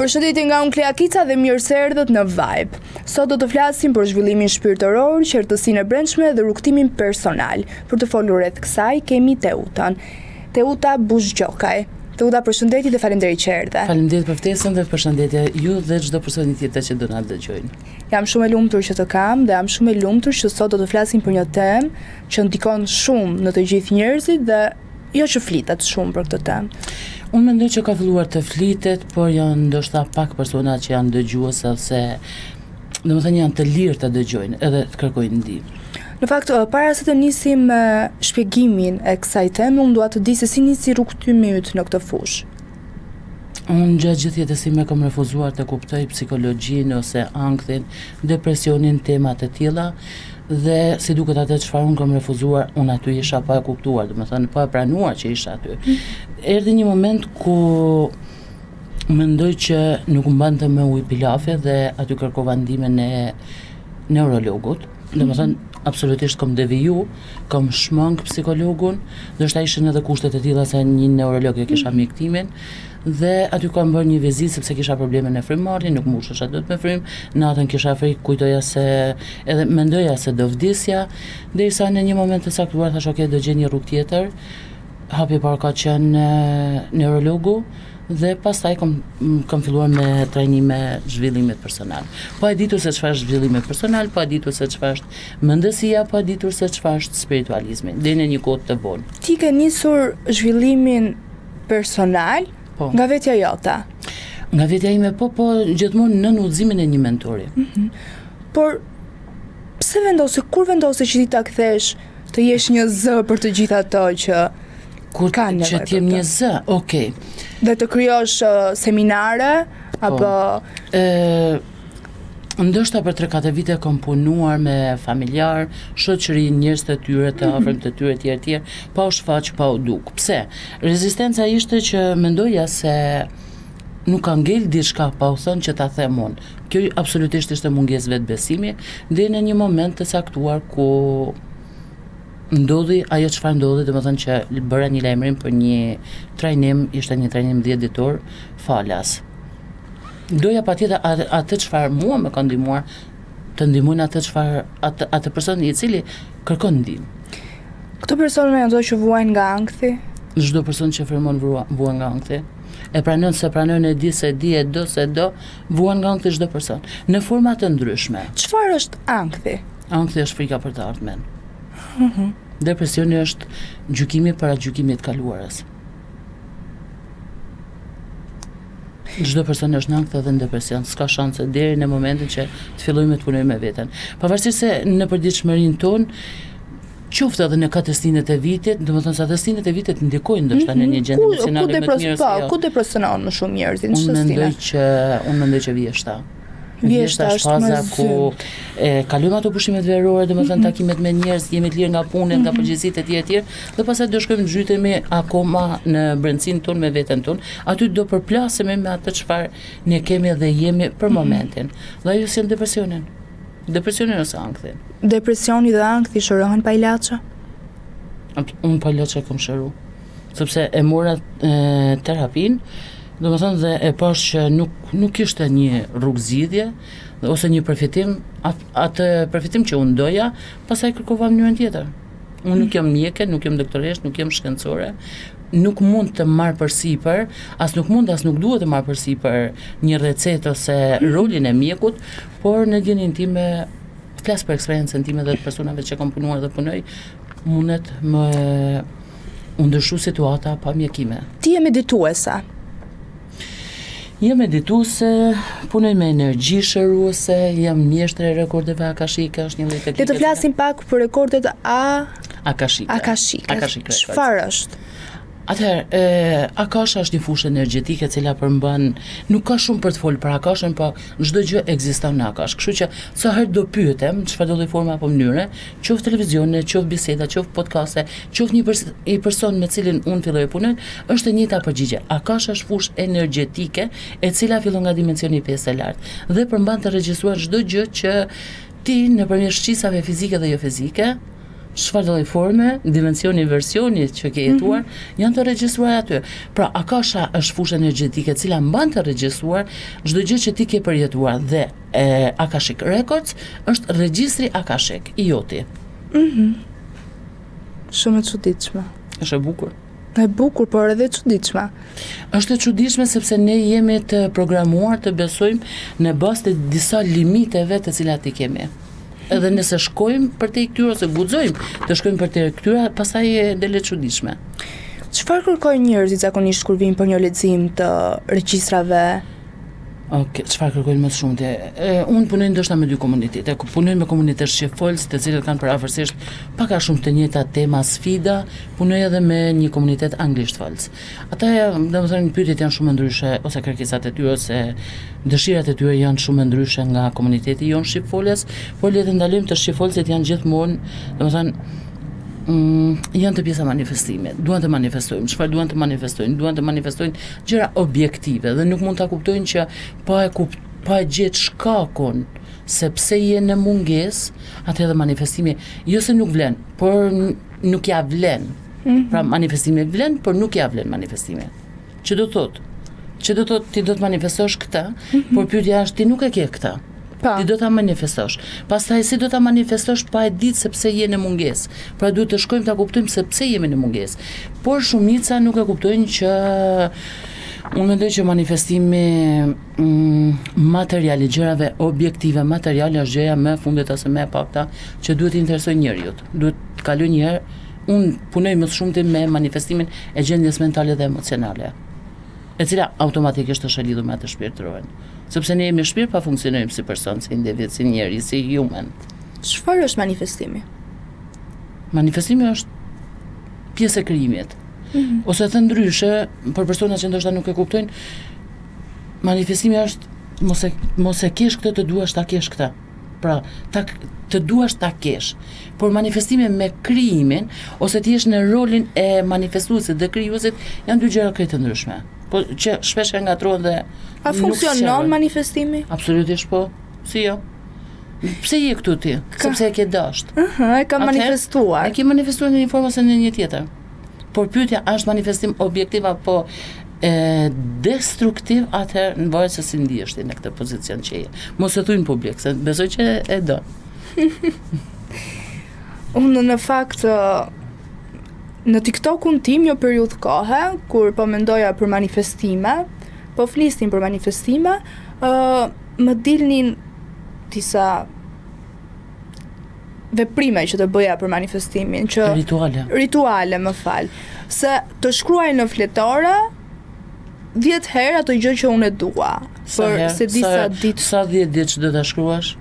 Përshëndetje nga unë Kleakica dhe mirë se erdhët në Vibe. Sot do të flasim për zhvillimin shpirtëror, qartësinë e brendshme dhe rrugtimin personal. Për të folur rreth kësaj kemi Teutën. Teuta Buzhgjokaj. Teuta, përshëndetje dhe faleminderit që erdhe. Faleminderit për ftesën dhe përshëndetje ju dhe çdo personi tjetër që do na dëgjojnë. Jam shumë e lumtur që të kam dhe jam shumë e lumtur që sot do të flasim për një temë që ndikon shumë në të gjithë njerëzit dhe jo që flitet shumë për këtë temë. Unë mendoj që ka filluar të flitet, por janë ndoshta pak persona që janë dëgjues ose domethënë janë të lirë të dëgjojnë edhe të kërkojnë ndihmë. Në fakt, para se të nisim shpjegimin e kësaj teme, unë dua të di se si nisi rrugtimi yt në këtë fushë. Unë gjatë gjithë jetës time kam refuzuar të kuptoj psikologjinë ose ankthin, depresionin, tema të tilla dhe si duket atë çfarë unë kam refuzuar, unë aty isha pa e kuptuar, domethënë pa e pranuar që isha aty. Erdhi një moment ku mendoj që nuk mbante më ujë pilafe dhe aty kërkova ndihmën e neurologut. Domethënë absolutisht kom deviju, kom shmang psikologun, ndoshta ishin edhe kushtet e tilla se një neurolog e kisha mjektimin dhe aty kam bërë një vizitë sepse kisha probleme në frymëmarrje, nuk mbushesha dot me frym, natën kisha frikë, kujtoja se edhe mendoja se do vdesja, derisa në një moment të saktuar thash okay, do gjej një rrugë tjetër. Hapi parë ka qenë neurologu dhe pastaj kam filluar me trajnime zhvillimit personal. Pa e ditur se çfarë është zhvillimi personal, pa e ditur se çfarë është mendësia, pa e ditur se çfarë është spiritualizmi, deri në një kohë të vonë. Ti ke nisur zhvillimin personal nga vetja jote. Nga vetja ime po gjithmonë në udhëzimin e një mentori. Por kur vendose që ti ta kthesh të jesh një zë për të gjithë ato që kanë nevojë? Që t'jem një zë, okay. Dhe të krijosh seminare apo ndoshta për 3-4 vite kam punuar me familjar, shoqëri, njerëz të tyre, të afërm të tyre etj, pa u shfaq, pa u duk. Pse? Rezistenca ishte që mendoja se nuk ka ngel diçka pa u thënë që ta them unë. Kjo absolutisht ishte mungesë vetbesimi, deri në një moment të saktuar ku ndodhi ajo çfarë ndodhi, domethënë që bëra një lajmërim për një trajnim, ishte një trajnim 10 ditor falas. Doja patjetër atë çfarë mua më ka ndihmuar, të ndihmojnë atë person i cili kërkon ndihmë. Këto persona janë ato që vuajnë nga ankthi? Çdo person që frymon vuan nga ankthi. E pranon se pranon, e di se di, e do se do, vuan nga ankthi çdo person, në forma të ndryshme. Çfarë është ankthi? Ankthi është frika për të ardhmen. Depresioni është gjykimi para gjykimit të kaluarës. Çdo person është në ankth edhe në depresion, s'ka shanse deri në momentin që të fillojmë të punojmë me veten. Pavarësisht se në përditshmërinë tonë, qoftë edhe në katëstinet e vitit, domethënë sa katëstinet e vitit ndikojnë ndoshta në një gjendje emocionale më të mirë. Ku depresionon më shumë njerëzit? Unë mendoj që vjeshta. Vjeshta është faza ku kalojmë ato pushimet verore, domethënë takimet me njerëz, jemi të lirë nga punë, nga përgjegjësitë etj, dhe pastaj do shkojmë zhytemi akoma në brendsinë tonë me veten tonë. Aty do përplasemi me atë çfarë ne kemi dhe jemi për momentin. Dhe ajo sjell depresionin. Depresionin ose ankthin. Depresioni dhe ankthi shërohen pa ilaçe? Unë pa ilaçe kam shëruar. Sepse e mora terapinë. Domethënë dhe e pash që nuk ishte një rrugë zgjidhje ose një përfitim, atë përfitim që unë doja, pastaj kërkova mënyrën tjetër. Unë nuk jam mjeke, nuk jam doktoresh, nuk jam shkencore, nuk mund të marr përsipër, as nuk duhet të marr përsipër një recetë ose rolin e mjekut, por në gjendjen time, flas për eksperiencën time dhe të personave që kam punuar dhe punoj, mundet më u ndryshu situata pa mjekime. Ti je medituese? Jam medituese, punoj me energji shëruese, jam mjeshtre e rekordeve akashike, është një lloj teknike. Le të flasim pak për rekordet akashike. Çfarë është? Atëherë, akasha është një fushë energjetike e cila përmban, nuk ka shumë për të folur për akashën, po çdo gjë ekziston në akash. Kështu që sa herë do pyetem çfarë do lloj forme apo mënyre, qoftë televizione, qoftë biseda, qoftë podcaste, qoftë një person me cilin unë filloj punoj, është e njëjta përgjigje. Akasha është fushë energjetike e cila fillon nga dimensioni 5 të lartë dhe përmban të regjistruar çdo gjë që ti nëpërmjet shqisave fizike dhe jo fizike çfarë lloj forme, dimensioni, versioni që ke jetuar, janë të regjistruar aty. Pra, akasha është fushë energjetike e cila mban të regjistruar çdo gjë që ti ke përjetuar dhe Akashic Records është regjistri akashik i joti. Shumë e çuditshme. Është e bukur. E bukur, por edhe e çuditshme. Është e çuditshme sepse ne jemi të programuar të besojmë në bazë të disa limiteve të cilat i kemi. Edhe nëse shkojmë për te këtyre ose guxojmë të shkojmë për te këtyre, pastaj del e çuditshme. Çfarë kërkojnë njerëzit zakonisht kur vinë për një lexim të regjistrave? Çfarë kërkojnë më shumë? Unë punoj ndoshta me dy komunitete. Punoj me komunitet shqipfolës, të cilët kanë përafërsisht pak a shumë të njëjta tema, sfida, punoj edhe me një komunitet anglishtfolës. Ata, domethënë, pyetjet janë shumë ndryshe, ose kërkesat e tyre, ose dëshirat e tyre janë shumë ndryshe nga komuniteti jonë shqipfolës, por le të ndalojmë të shqipfolësit janë gjithmonë, domethënë, janë të pjesa manifestimit, duan të manifestojnë, çfarë duan të manifestojnë, duan të manifestojnë gjëra objektive dhe nuk mund ta kuptojnë që pa e gjetë shkakun se pse je në mungesë, atëherë manifestimi jo se nuk vlen, por nuk ja vlen. Pra manifestimi vlen, por nuk ja vlen manifestimi. Që do thotë ti do të manifestosh këtë, por pyetja është ti nuk e ke këtë. Ti do ta manifestosh. Pastaj si do ta manifestosh pa e ditë se pse je në mungesë. Pra duhet të shkojmë ta kuptojmë se pse jemi në mungesë. Por shumica nuk e kuptojnë që unë mendoj që manifestimi material i gjërave objektive, materiale është gjëja më e fundit ose më e pakta që duhet të interesojë njeriu. Duhet të kaloj një herë, unë punoj më shumë me manifestimin e gjendjes mentale dhe emocionale, e cila automatikisht është e lidhur me atë shpirtërore. Sepse ne jemi shpirt pa funksionojmë si person, si individ, si njeri, si human. Çfarë është manifestimi? Manifestimi është pjesë e krijimit. Ose të ndryshe, për persona që ndoshta nuk e kuptojnë, manifestimi është mos e kesh këtë, të duash ta kesh këtë. Pra, të duash ta kesh. Por manifestimi me krijimin, ose ti jesh në rolin e manifestuesit dhe krijuesit, janë dy gjëra krejt të ndryshme. Po që shpesh e ngatrohen dhe a funksionon manifestimi? Absolutisht po. Si jo? Pse je këtu ti? Sepse e ke dashur. E ka manifestuar. E ke manifestuar në një formë ose në një tjetër. Por pyetja është manifestim objektiv apo destruktiv, atëherë në varet se si ndihesh ti në këtë pozicion që je. Mos e thuj në publik, se besoj që e do. Unë në fakt në TikTokun tim një periudhë kohe, kur po mendoja për manifestime, po flisnin për manifestime, më dilnin disa veprime që të bëja për manifestimin, që rituale, më fal. Se të shkruaj në fletore 10 herë ato gjë që unë e dua. Për se disa ditë. Sa 10 ditë që do ta shkruash?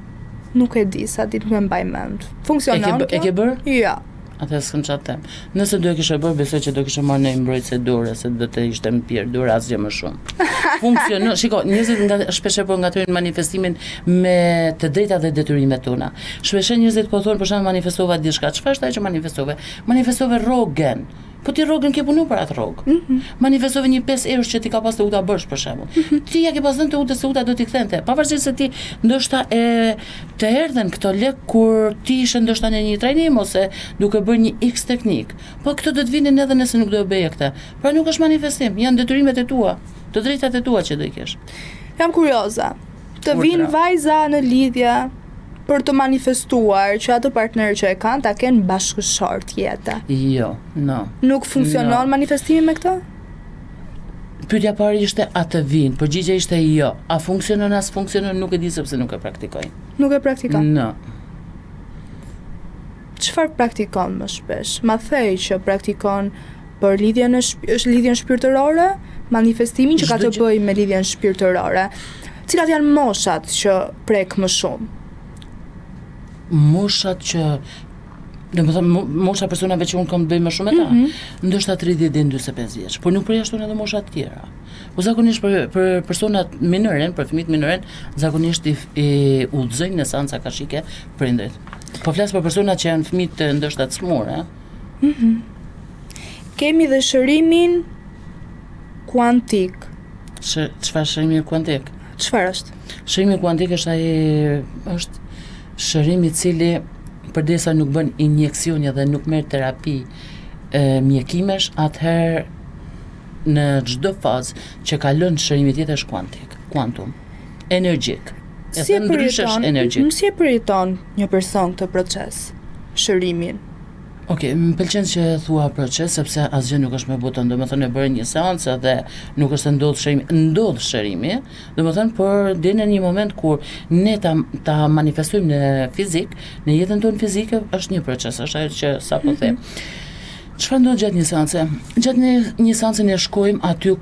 Nuk e di, sa ditë nuk e mbaj mend. Funksionon? E ke bërë? Ja. Atë s'kam çfarë them. Nëse do e kishe bërë, besoj që do kishe marrë në mbrojtëse dore, se do të ishte më pirë dore asgjë më shumë. Funksionon. Shiko, njerëzit shpesh po ngatrojnë manifestimin me të drejtat dhe detyrimet tona. Shpesh njerëzit po thonë për shembull manifestova diçka. Çfarë është ajo që manifestove? Manifestove rrogën. Po ti rrogën ke punu për atë rrogë. Manifestove një 5 eurë që ti ka pas të uta bërsh për shembull. Ti ja ke pas dhënë të utës, se uta do t'i kthente. Pavarësisht se ti ndoshta të erdhen këto lek kur ti ishe ndoshta në një trajnim ose duke bërë një X teknik. Po këto do të vinin edhe nëse nuk do e bëje këtë. Pra nuk është manifestim, janë detyrimet e tua, të drejtat e tua që do i kesh. Jam kurioze. Të vinë vajza në lidhje për të manifestuar që ato partnerë që e kanë ta kenë bashkëshort jetë. Jo, no. Nuk funksionon manifestimi me këtë? Pyetja parë ishte a të vinë, përgjigjja ishte jo. A funksionon as funksionon, nuk e di sepse nuk e praktikoj. Nuk e praktikon? No. Çfarë praktikon më shpesh? Ma thej që praktikon për lidhjen shpirtërore, manifestimin që ka të bëjë me lidhjen shpirtërore. Cilat janë moshat që prek më shumë? Moshat që mosha personave që unë kam të bëj më shumë me ta, ndoshta 30 deri në 45 vjeç, por nuk përjashton edhe mosha të tjera. Po zakonisht për personat minoren, për fëmijët minoren, zakonisht i udhëzojnë në seanca akashike prindërit. Po flas për personat që janë fëmijë të ndoshta të smur, Kemi dhe shërimin kuantik. Çfarë shërimi kuantik? Çfarë është? Shërimi kuantik është shërimi i cili përdesa nuk bën injekcione dhe nuk merr terapi mjekimesh, atëherë në çdo fazë që kalon shërimi tjetër është kuantum, energjik. Si e përjeton një person këtë proces, shërimin? Okej, më pëlqen që thua proces, sepse asgjë nuk është me buton, domethënë e bëre një seancë dhe nuk është ndodh shërimi, domethënë por deri në një moment kur ne ta manifestojmë në fizik, në jetën tonë fizike është një proces, është ajo që sapo them. Çfarë ndodh gjatë një seance? Gjatë një seance ne shkojmë aty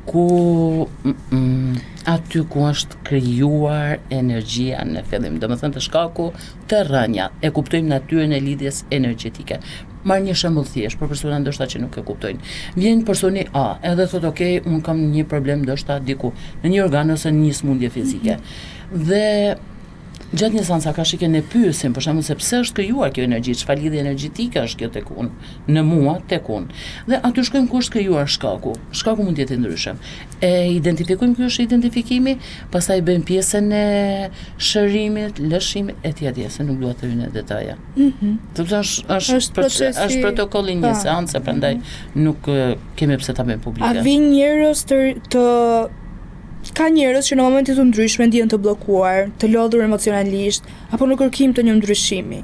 ku është krijuar energjia në fillim, domethënë të shkaku të rënja, e kuptojmë natyrën e lidhjes energjetike. Marr një shembull thjesht për persona ndoshta që nuk e kuptojnë. Vjen personi A, edhe thotë ok, un kam një problem ndoshta diku në një organ ose në një smundje fizike. Dhe gjatë një seanca ka shikën e pyesim, për shembull se pse është krijuar kjo energji, çfarë lidhje energjetike është kjo tek unë, në mua tek unë. Dhe aty shkojmë ku është krijuar shkaku. Shkaku mund të jetë ndryshëm. E identifikojmë ky është identifikimi, pastaj bëjmë pjesën e shërimit, lëshimit etj. Se nuk dua të hyj në detaje. Sepse është protokolli një seance, prandaj nuk kemi pse ta bëjmë publike. A vin njerëz ka njerëz që në momente të ndryshme ndjen të bllokuar, të lodhur emocionalisht, apo në kërkim të një ndryshimi?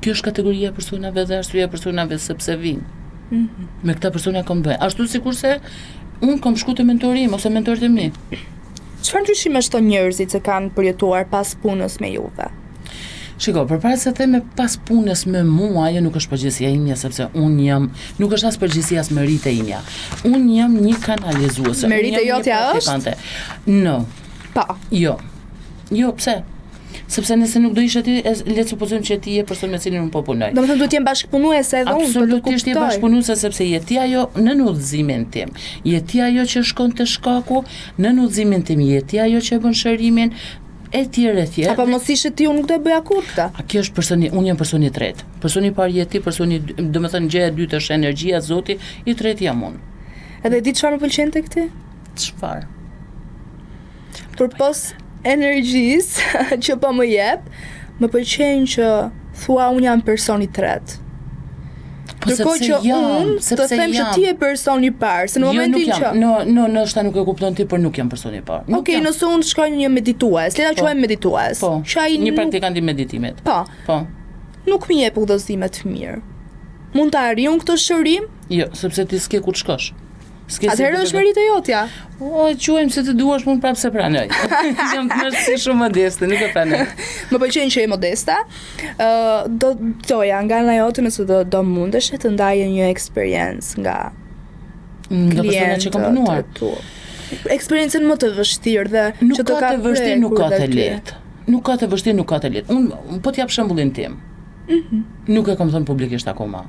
Kjo është kategoria e personave dhe arsyeja e personave sepse vinë. Me këta persona kam bëj. Ashtu sikurse unë kam shku te mentorim ose mentorët e mi. Çfarë ndryshime shton njerëzit që kanë përjetuar pas punës me juve? Shiko, përpara se them pas punës me mua, ajo nuk është përgjegjësia ime, sepse unë jam, nuk është as përgjegjësia as merite ime. Unë jam një kanalizuese. Merite jotja është? No. Pa. Jo, pse? Sepse nëse nuk do ishe ti, le të supozojmë që ti je person me cilin unë po punoj. Domethënë duhet të jem bashkëpunuese edhe unë. Absolutisht je bashkëpunuese sepse je ti ajo në udhëzimin tim. Je ti ajo që shkon te shkaku, në udhëzimin tim je ti ajo që bën shërimin. Etj. Apo mos ishe ti, unë nuk do bëja kurrë këtë. Kjo është personi, unë jam personi i tretë. Personi i parë je ti, personi, domethënë gjëja e dytë është energjia, Zoti, i tretë jam unë. Edhe di çfarë më pëlqen tek ti? Çfarë? Përpos energjisë që po më jep, më pëlqen që thua unë jam person i tretë. Ndërkohë që unë të them që ti je person i parë, se në momentin që... Nështë nuk e kupton ti, por nuk jam person i parë. Okej, nëse unë shkoj një meditues, le ta quajmë meditues. Po, një praktikant i meditimit. Po. Nuk më jep udhëzime të mirë. Mund ta arrijë unë këtë shërim? Jo, sepse ti s'ke ku të shkosh. Atëherë është merite jotja. Quajmë se të duash, mund prapë se pranoj. Jam të si shumë modeste, nuk e pranoj. Më pëlqen që je modesta. Doja nga ana jote nëse do mundesh të ndaje një eksperiencë nga klientët që kam punuar. Eksperiencën më të vështirë dhe që të ka të vështirë, nuk ka të lehtë. Nuk ka të vështirë, nuk ka të lehtë. Unë po t'jap shembullin tim. Nuk e kam thënë publikisht akoma.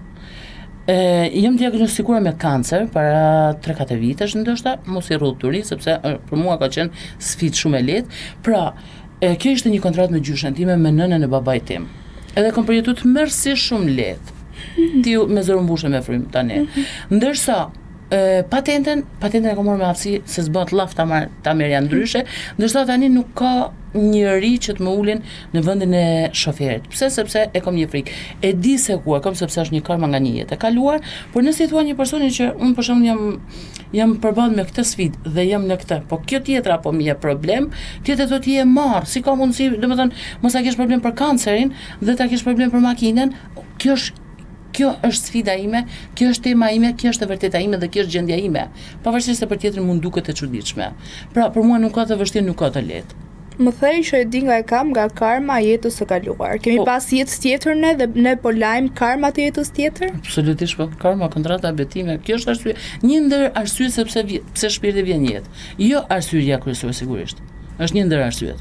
Jam diagnostikuar me kancer para 3-4 vitesh ndoshta, mos i rrudh turi sepse për mua ka qenë sfidë shumë e lehtë. Pra, kjo ishte një kontratë me gjyshen time, me nënën e babait tim. Edhe kam përjetuar mërsi shumë lehtë. Ti me zëru mbushë me frym tani. Ndërsa patenten e kam marrë me aftësi se s'bën llaf ta merr janë ndryshe, ndërsa tani nuk ka njëri që të më ulin në vendin e shoferit. Pse? Sepse e kam një frikë. E di se ku e kam sepse është një karma nga një jetë e kaluar, por nëse i thua një personi që unë për shembull jam përballë me këtë sfidë dhe jam në këtë, po kjo tjetra po më jep problem, tjetër do t'i e marr. Si ka mundësi, domethënë, mos ta kesh problem për kancerin dhe ta kesh problem për makinën, kjo është sfida ime, kjo është tema ime, kjo është e vërteta ime dhe kjo është gjendja ime. Pavarësisht se për tjetrin mund duket e çuditshme. Pra, për mua nuk ka të vështirë, nuk ka të lehtë. Më thej që e di nga e kam nga karma jetës së kaluar. Kemi pas jetës tjetër ne dhe ne po lajm karma të jetës tjetër? Absolutisht po, karma, kontrata, betime. Kjo është arsye. Një ndër arsye pse shpirti vjen në jetë. Jo arsyeja kryesore sigurisht. Është një ndër arsyet.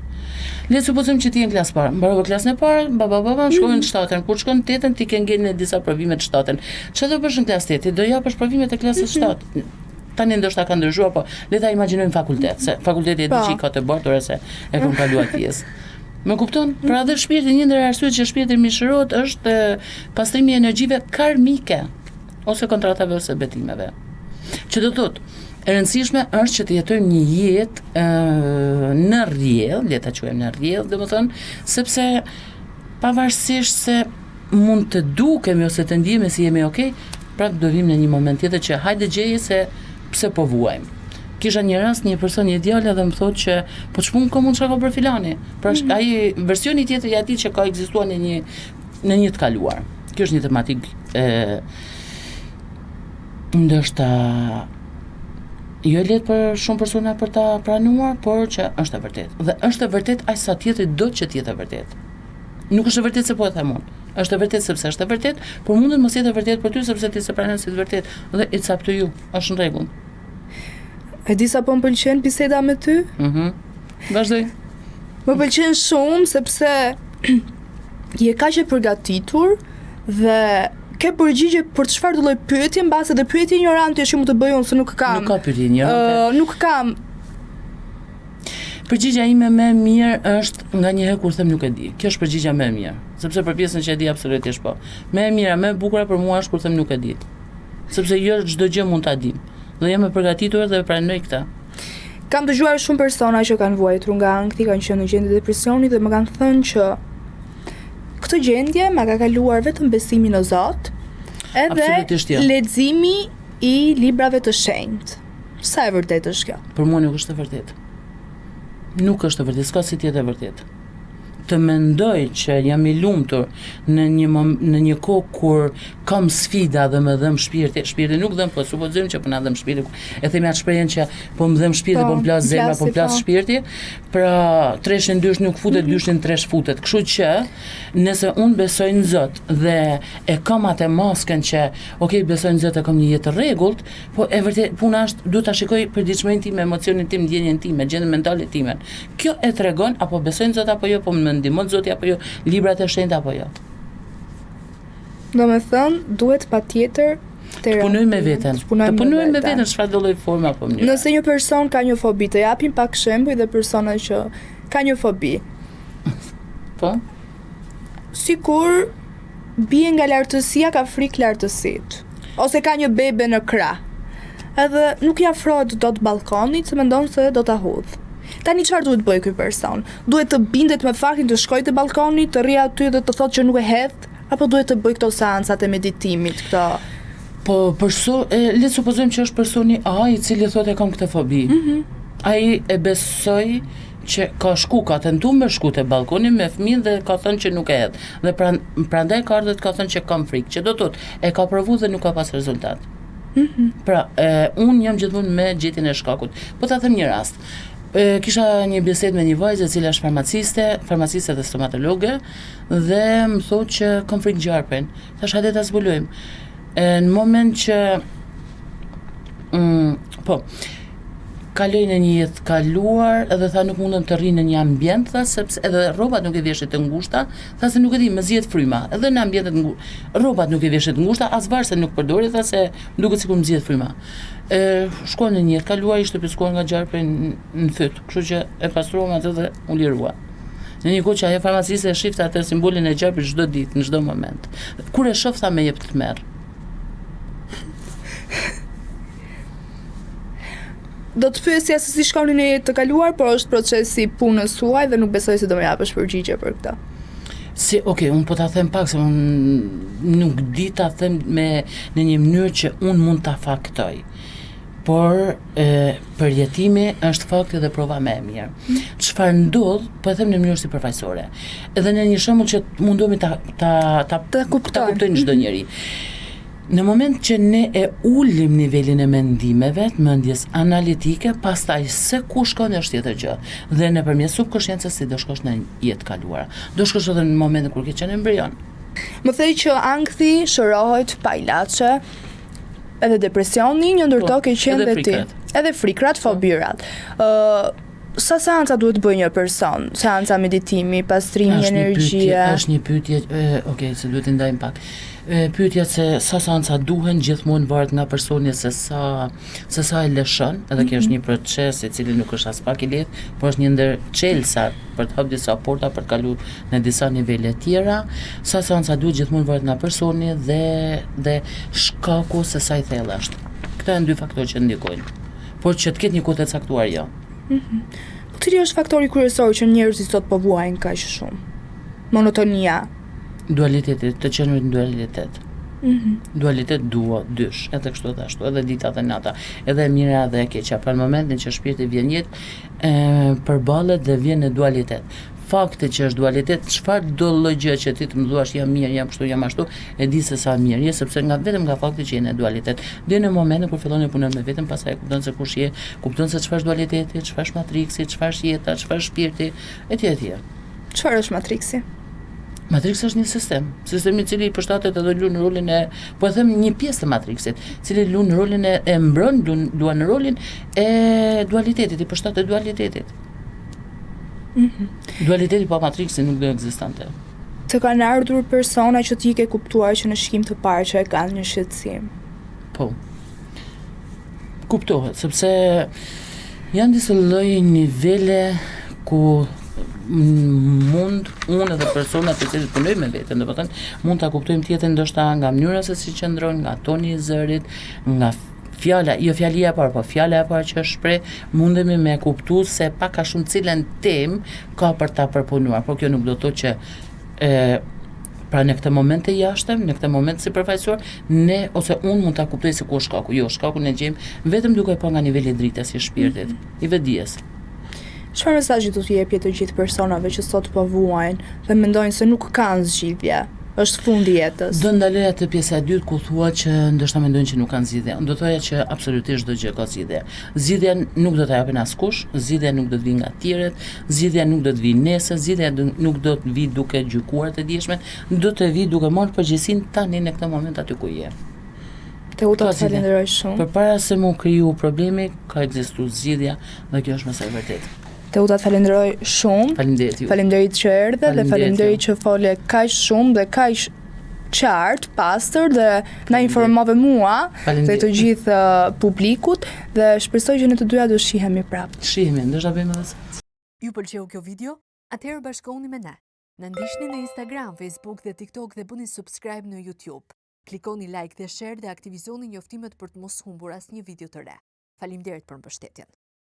Le të supozojmë që ti je në klasë parë, mbarove klasën e parë, baba shkojnë në 7-ën. Kur shkon në 8-ën ti ke ngel në disa provime të 7-ën. Çfarë do bësh në klasë 8? Do japësh provimet e klasës 7. Tani ndoshta ka ndryshuar, po le ta imagjinojmë fakultet, se fakulteti e di që i ka të bartur se e kam kaluar pjesë. Më kupton? Pra edhe shpirti, një ndër arsyet që shpirti mishërohet është pastrimi i energjive karmike ose kontratave ose betimeve. Që do thotë, e rëndësishme është që të jetojmë një jetë në rrjedhë, le ta quajmë në rrjedhë, domethënë, sepse pavarësisht se mund të dukemi ose të ndjemi si jemi okay, prap do vim në një moment tjetër që hajde gjeje se pse po vuajmë. Kisha një rast, një person, një djalë dhe më thotë që po ç'pun ka mund çka ka për filani. Pra ai versioni tjetër i atij që ka ekzistuar në një të kaluar. Kjo është një tematik ndoshta jo e lehtë për shumë persona për ta pranuar, por që është e vërtetë. Dhe është e vërtetë aq sa tjetri do që të jetë e vërtetë. Nuk është e vërtetë se po e them unë. Është e vërtetë sepse është e vërtetë, por mundet mos jetë e vërtetë për ty sepse ti se pranon si të vërtetë. Dhe it's up to you. Është në rregull. E di sa po më pëlqen biseda me ty? Vazhdoj. Më pëlqen shumë sepse je kaq e përgatitur dhe ke përgjigje për çfarë do lloj pyetje mbase dhe pyetje ignorante që mund të bëj unë se nuk kam. Nuk ka pyetje ignorante. Nuk kam. Përgjigjja ime më e mirë është nganjëherë kur them nuk e di. Kjo është përgjigjja më e mirë, sepse për pjesën që e di absolutisht po. Më e mira, më e bukur për mua është kur them nuk e di. Sepse jo çdo gjë mund ta dim. Dhe jam e përgatitur dhe pranoj këtë. Kam dëgjuar shumë persona që kanë vuajtur nga ankthi, kanë qenë në gjendje depresioni dhe më kanë thënë që këtë gjendje ma ka kaluar vetëm besimi në Zot, edhe leximi i librave të shenjtë. Sa e vërtetë është kjo? Për mua nuk është e vërtetë. Nuk është e vërtetë, s'ka si tjetë e vërtetë. Të mendoj që jam i lumtur në një kohë kur kam sfida dhe më dhëm shpirti nuk dhëm, po supozojmë që po na dhëm shpirti. E themi atë shprehjen që po më dhëm shpirti, po më plas zemra, po më plas shpirti. Pra treshin dysh nuk futet, dyshin tresh futet. Kështu që nëse unë besoj në Zot dhe e kam atë maskën që okay, besoj në Zot e kam një jetë të rregullt, po e vërtet puna është duhet ta shikoj përditshmërinë time, emocionin tim, ndjenjen time, gjendjen mentale time. Kjo e tregon apo besoj në Zot apo jo, po më ndihmon Zoti apo jo, librat e shenjtë apo jo. Domethënë, duhet patjetër të punojmë me veten. Të punojmë me veten çfarë do lloj forme apo mënyre. Nëse një person ka një fobi, të japim pak shembuj dhe persona që ka një fobi. Po. Sikur bie nga lartësia, ka frikë lartësit. Ose ka një bebe në krah. Edhe nuk i afrohet dot balkonit se mendon se do ta hudh. Tani çfarë duhet bëj ky person? Duhet të bindet me faktin të shkojë te balkoni, të rri aty dhe të thotë që nuk e hedh, apo duhet të bëj këto seancat e meditimit, këto? Po le të supozojmë që është personi A i cili thotë e kam këtë fobi. Ai e besoi që ka tentuar me shku te balkoni me fëmijën dhe ka thënë që nuk e hedh. Dhe prandaj ka ardhur ka thënë që kam frikë, që do thotë e ka provuar dhe nuk ka pas rezultat. Pra, unë jam gjithmonë me gjetjen e shkakut. Po ta them një rast. Kisha një bisedë me një vajzë e cila është farmaciste dhe stomatologe dhe më thotë që kam frikë gjarpen. Thash hajde ta zbulojmë. Në moment që kaloj në një jetë kaluar edhe tha nuk mundem të rri në një ambient, tha sepse edhe rrobat nuk i veshit të ngushta, tha se nuk e di, më zihet fryma. Edhe në ambientet rrobat nuk i veshit të ngushta, as varse nuk përdori, tha se më duket sikur më zihet fryma. Shkoj në një jetë kaluar, ishte pjeskuar nga gjarpe në fyt, kështu që e pastruam atë dhe u lirua. Në një kohë që ajo farmaciste e shifte atë simbolin e gjarpit çdo ditë, në çdo moment. Kur e shoh tha më jep të merr. Do të pyesja se si shkoni në jetë të kaluar, por është procesi punës suaj dhe nuk besoj se do më japësh përgjigje për këtë. Unë po ta them pak se unë nuk di ta them në një mënyrë që unë mund ta faktoj. Por përjetimi është fakti dhe prova më e mirë. Çfarë ndodh, po e them në mënyrë sipërfaqësore. Edhe në një shembull që mundohemi ta kuptojnë çdo njeri. Në moment që ne e ullim nivelin e mendimeve, të mendjes analitike, pastaj se ku shkon është tjetër gjë. Dhe nëpërmjet subkonsciencës si do shkosh në jetë kaluara. Do shkosh edhe në momentin kur ke qenë embrion. Më thej që ankthi shërohet pa ilaçe, edhe depresioni, një ndër to ke qenë dhe ti. Edhe frikrat, fobirat. Sa seanca duhet bëj një person? Seanca meditimi, pastrimi, energjie? Është një pyetje, se duhet të ndajmë pak. Pyetja se sa seanca duhen gjithmonë varet nga personi se sa e lëshon, edhe kjo është një proces i cili nuk është as pak i lehtë, por është një ndër çelësa për të hapur disa porta për të kaluar në disa nivele tjera. Sa seanca duhet gjithmonë varet nga personi dhe shkaku se sa i thellë është. Këto janë dy faktorë që ndikojnë. Por që të ketë një kohë të caktuar jo. Po cili është faktori kryesor që njerëzit sot po vuajnë kaq shumë? Monotonia, Dualitetit, të qenurit në dualitet. Dualitet dysh, edhe kështu edhe ashtu, edhe dita dhe nata, edhe e mira dhe e keqja. Për momentin që shpirti vjen jetë, përballet dhe vjen në dualitet. Fakti që është dualitet, çfarë do lloj gjë që ti të më thuash jam mirë, jam kështu, jam ashtu, e di se sa mirë je, sepse vetëm nga fakti që je në dualitet. Dhe në momentin kur fillon të punon me veten, pastaj e kupton se kush je, kupton se çfarë është dualiteti, çfarë është matriksi, çfarë është jeta, çfarë është shpirti, etj. Çfarë është matriksi? Matrix është një sistem i cili i përshtatet edhe luan rolin e, po e them një pjesë të Matrixit, cili luan rolin e mbron, luan rolin e dualitetit, i përshtatet dualitetit. Dualiteti pa Matrixin nuk do ekzistante. Të kanë ardhur persona që ti ke kuptuar që në shikim të parë që e kanë një shqetësim. Po. Kuptohet, sepse janë disa lloj nivele ku mund unë edhe personat të cilët punojnë me veten, domethënë mund ta kuptojmë tjetër ndoshta nga mënyra se si qëndron, nga toni i zërit, nga fjala, jo fjalia e parë, po fjala e parë që është shpreh, mundemi me kuptu se pak a shumë cilën temë ka për ta përpunuar, por kjo nuk do të thotë që pra në këtë moment të jashtëm, në këtë moment sipërfaqësor, ne ose unë mund ta kuptoj se ku është shkaku. Jo, shkakun e gjejmë vetëm duke pa nga niveli i dritës i shpirtit, i vetdijes. Çfarë mesazhi do t'u jepje të gjithë personave që sot po vuajnë dhe mendojnë se nuk kanë zgjidhje? Është fundi i jetës. Do ndaloja te pjesa e dytë ku thua që ndoshta mendojnë që nuk kanë zgjidhje. Do thoya që absolutisht çdo gjë ka zgjidhje. Zgjidhja nuk do ta japin askush, zgjidhja nuk do të vijë nga të tjerët, zgjidhja nuk do të vijë nesër, zgjidhja nuk do të vijë duke gjykuar të dieshme, do të vijë duke marrë përgjegjësinë tani në këtë moment aty ku je. Teuta, të falenderoj shumë. Përpara se mu kriju problemi, ka ekzistuar zgjidhja dhe kjo është mesazh vërtet. Teuta, të falenderoj shumë. Faleminderit ju. Faleminderit që erdhe dhe faleminderit që fole kaq shumë dhe kaq qartë, pastër dhe na informove mua dhe të gjithë publikut dhe shpresoj që ne të dyja do shihemi prapë. Shihemi, ndoshta bëjmë edhe sot. Ju pëlqeu kjo video? Atëherë bashkohuni me ne. Na ndiqni në Instagram, Facebook dhe TikTok dhe bëni subscribe në YouTube. Klikoni like dhe share dhe aktivizoni njoftimet për të mos humbur asnjë video të re. Faleminderit për mbështetjen.